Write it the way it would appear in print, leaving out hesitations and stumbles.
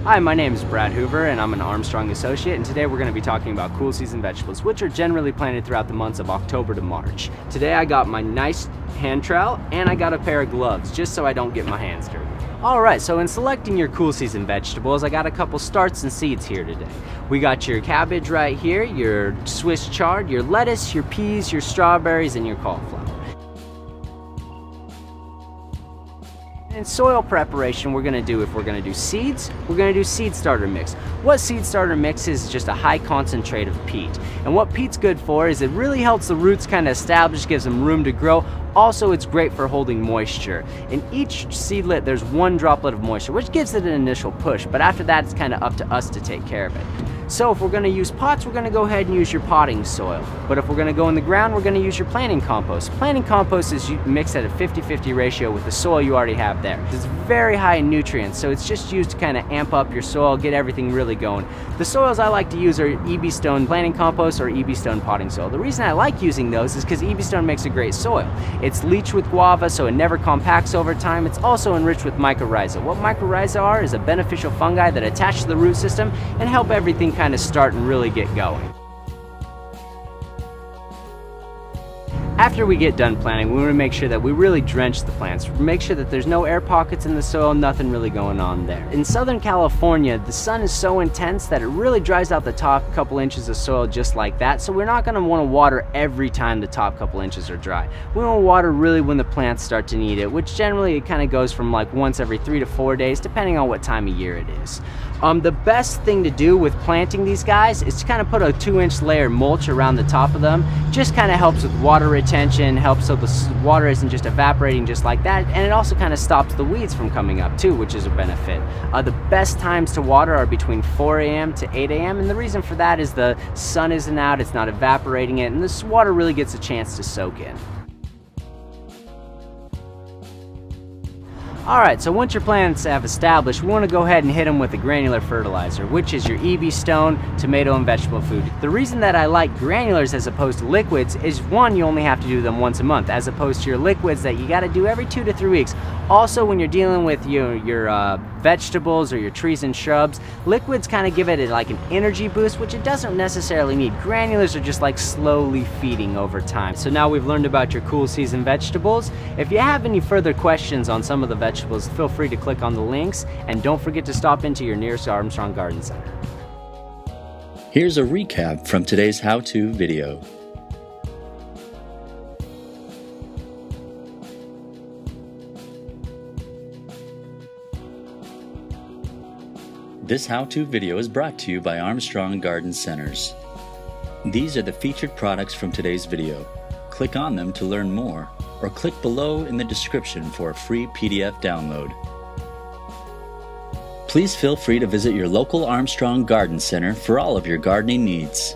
Hi, my name is Brad Hoover and I'm an Armstrong associate, and today we're going to be talking about cool season vegetables, which are generally planted throughout the months of October to March. Today I got my nice hand trowel and I got a pair of gloves just so I don't get my hands dirty. Alright, so in selecting your cool season vegetables, I got a couple starts and seeds here today. We got your cabbage right here, your Swiss chard, your lettuce, your peas, your strawberries, and your cauliflower. In soil preparation, we're going to do, if we're going to do seeds, we're going to do seed starter mix. What seed starter mix is just a high concentrate of peat. And what peat's good for is it really helps the roots kind of establish, gives them room to grow. Also, it's great for holding moisture. In each seedlet, there's one droplet of moisture, which gives it an initial push, but after that, it's kind of up to us to take care of it. So if we're going to use pots, we're going to go ahead and use your potting soil. But if we're going to go in the ground, we're going to use your planting compost. Planting compost is mixed at a 50-50 ratio with the soil you already have there. It's very high in nutrients, so it's just used to kind of amp up your soil, get everything really going. The soils I like to use are EB Stone planting compost or EB Stone potting soil. The reason I like using those is because EB Stone makes a great soil. It's leached with guava, so it never compacts over time. It's also enriched with mycorrhiza. What mycorrhiza are is a beneficial fungi that attach to the root system and help everything kind of start and really get going. After we get done planting, we want to make sure that we really drench the plants. Make sure that there's no air pockets in the soil, nothing really going on there. In Southern California, the sun is so intense that it really dries out the top couple inches of soil just like that, so we're not going to want to water every time the top couple inches are dry. We want to water really when the plants start to need it, which generally it kind of goes from like once every 3 to 4 days, depending on what time of year it is. The best thing to do with planting these guys is to kind of put a 2-inch layer mulch around the top of them. Just kind of helps with water retention, helps so the water isn't just evaporating just like that, and it also kind of stops the weeds from coming up too, which is a benefit. The best times to water are between 4 a.m. to 8 a.m. and the reason for that is the sun isn't out, it's not evaporating it, and this water really gets a chance to soak in. Alright, so once your plants have established, we want to go ahead and hit them with a granular fertilizer, which is your EB Stone tomato and vegetable food. The reason that I like granulars as opposed to liquids is, one, you only have to do them once a month, as opposed to your liquids that you got to do every 2 to 3 weeks. Also, when you're dealing with your vegetables or your trees and shrubs, liquids kind of give it like an energy boost, which it doesn't necessarily need. Granulars are just like slowly feeding over time. So now we've learned about your cool season vegetables. If you have any further questions on some of the vegetables, feel free to click on the links, and don't forget to stop into your nearest Armstrong Garden Center. Here's a recap from today's how-to video. This how-to video is brought to you by Armstrong Garden Centers. These are the featured products from today's video. Click on them to learn more, or click below in the description for a free PDF download. Please feel free to visit your local Armstrong Garden Center for all of your gardening needs.